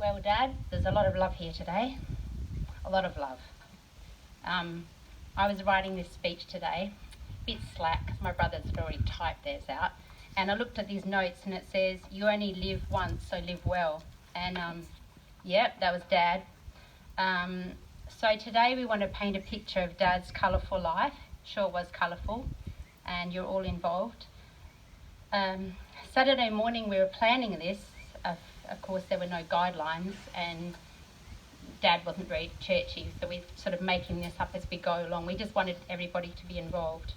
Well, Dad, there's a lot of love here today. A lot of love. I was writing this speech today, a bit slack because my brother's had already typed theirs out, and I looked at these notes and it says, "You only live once, so live well." And yep, that was Dad. So today we want to paint a picture of Dad's colourful life. Sure was colourful, and you're all involved. Saturday morning we were planning this. Of course, there were no guidelines, and Dad wasn't very churchy, so we're sort of making this up as we go along. We just wanted everybody to be involved.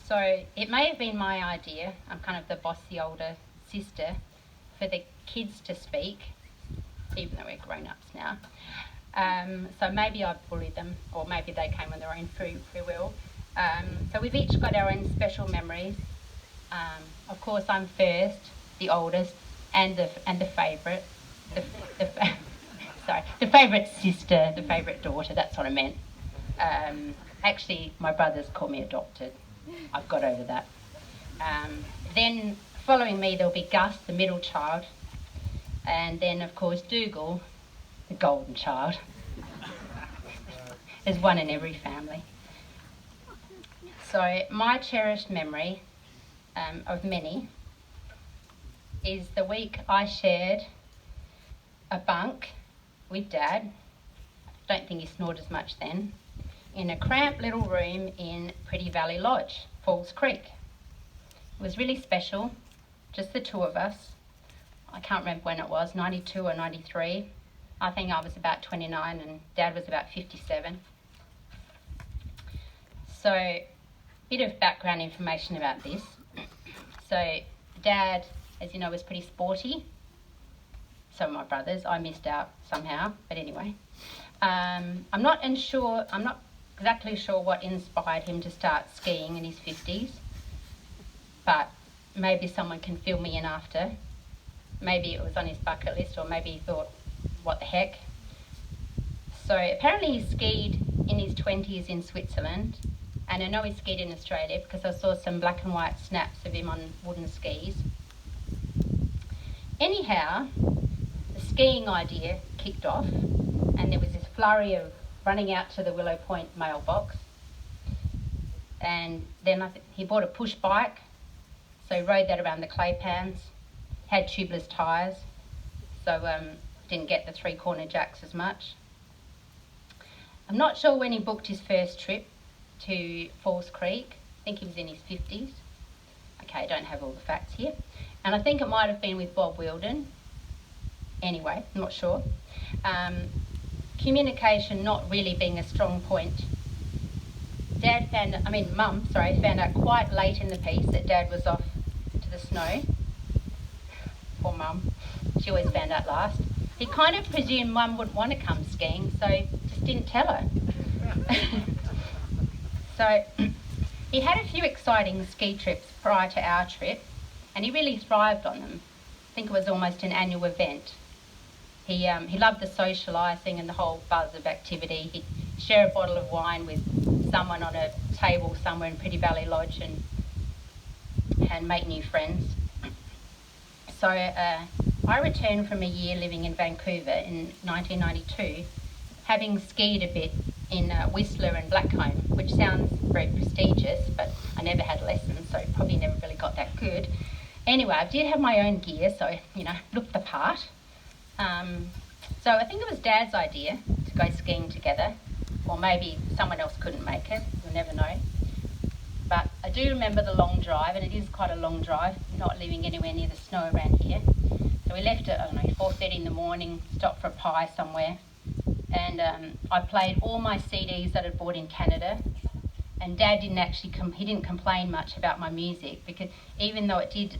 So it may have been my idea, I'm kind of the bossy older sister, for the kids to speak, even though we're grown-ups now. So maybe I bullied them, or maybe they came on their own free will. So we've each got our own special memories. Of course, I'm first, the oldest, and the favourite. The favourite sister, the favourite daughter, that's what I meant. Actually, my brothers call me adopted. I've got over that. Then following me, there'll be Gus, the middle child, and then, of course, Dougal, the golden child. There's one in every family. So my cherished memory of many is the week I shared a bunk with Dad. I don't think he snored as much then, in a cramped little room in Pretty Valley Lodge, Falls Creek. It was really special, just the two of us. I can't remember when it was, 92 or 93. I think I was about 29 and Dad was about 57. So, a bit of background information about this. So, Dad, as you know, was pretty sporty. So were my brothers. I missed out somehow, but anyway. I'm not exactly sure what inspired him to start skiing in his 50s, but maybe someone can fill me in after. Maybe it was on his bucket list, or maybe he thought, what the heck. So apparently he skied in his 20s in Switzerland, and I know he skied in Australia because I saw some black and white snaps of him on wooden skis. Anyhow, the skiing idea kicked off, and there was this flurry of running out to the Willow Point mailbox. And then he bought a push bike, so he rode that around the clay pans, had tubeless tyres, so didn't get the three-corner jacks as much. I'm not sure when he booked his first trip to Falls Creek. I think he was in his 50s. Okay, I don't have all the facts here. And I think it might have been with Bob Wheeldon. Anyway, I'm not sure. Communication not really being a strong point. Mum found out quite late in the piece that Dad was off to the snow. Poor Mum. She always found out last. He kind of presumed Mum wouldn't want to come skiing, so just didn't tell her. So he had a few exciting ski trips prior to our trip, and he really thrived on them. I think it was almost an annual event. He loved the socialising and the whole buzz of activity. He'd share a bottle of wine with someone on a table somewhere in Pretty Valley Lodge and make new friends. So I returned from a year living in Vancouver in 1992, having skied a bit in Whistler and Blackcomb, which sounds very prestigious, but I never had lessons, so probably never really got that good. Anyway, I did have my own gear, so, looked the part. So I think it was Dad's idea to go skiing together, or maybe someone else couldn't make it, you'll never know. But I do remember the long drive, and it is quite a long drive, not living anywhere near the snow around here. So we left at, 4:30 in the morning, stopped for a pie somewhere, and I played all my CDs that I'd bought in Canada, and Dad didn't complain much about my music, because even though it did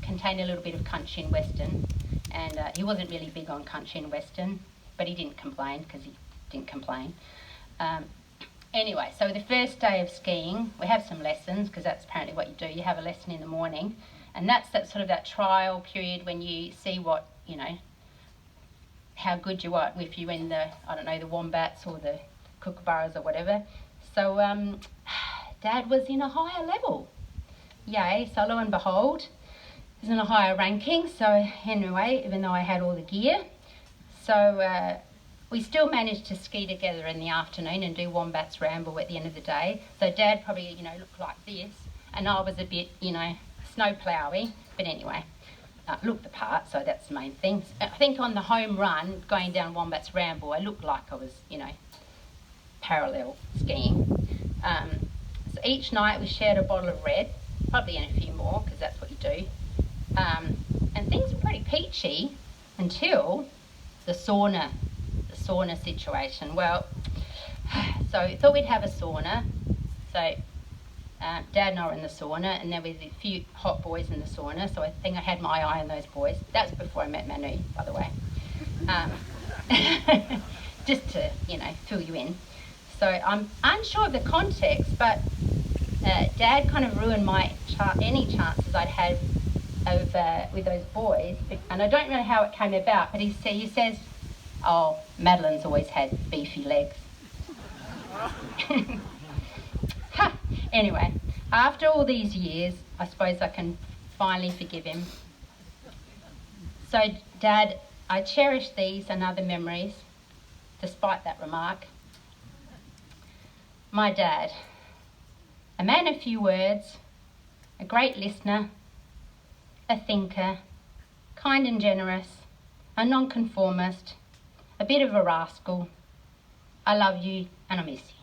contain a little bit of country and western, and he wasn't really big on country and western, but he didn't complain because he didn't complain. Anyway, so the first day of skiing, we have some lessons, because that's apparently what you do. You have a lesson in the morning, and that's that trial period when you see what, how good you are if you're in the wombats or the kookaburras or whatever. So Dad was in a higher level. Yay, so lo and behold, he's in a higher ranking. So anyway, even though I had all the gear, So we still managed to ski together in the afternoon and do Wombats Ramble at the end of the day. So Dad probably, looked like this, and I was a bit, snow ploughy. But anyway, looked the part, so that's the main thing. I think on the home run, going down Wombats Ramble, I looked like I was, parallel skiing. So each night we shared a bottle of red, probably in a few more, because that's what you do. And things were pretty peachy until the sauna situation. Well, so thought we'd have a sauna. So Dad and I were in the sauna, and there was a few hot boys in the sauna, so I think I had my eye on those boys. That was before I met Manu, by the way. Just to, fill you in. So I'm unsure of the context, but Dad kind of ruined any chances I'd had with those boys, and I don't know how it came about, but he says, "Oh, Madeleine's always had beefy legs." Anyway, after all these years, I suppose I can finally forgive him. So, Dad, I cherish these and other memories, despite that remark. My dad, a man of few words, a great listener, a thinker, kind and generous, a nonconformist, a bit of a rascal. I love you and I miss you.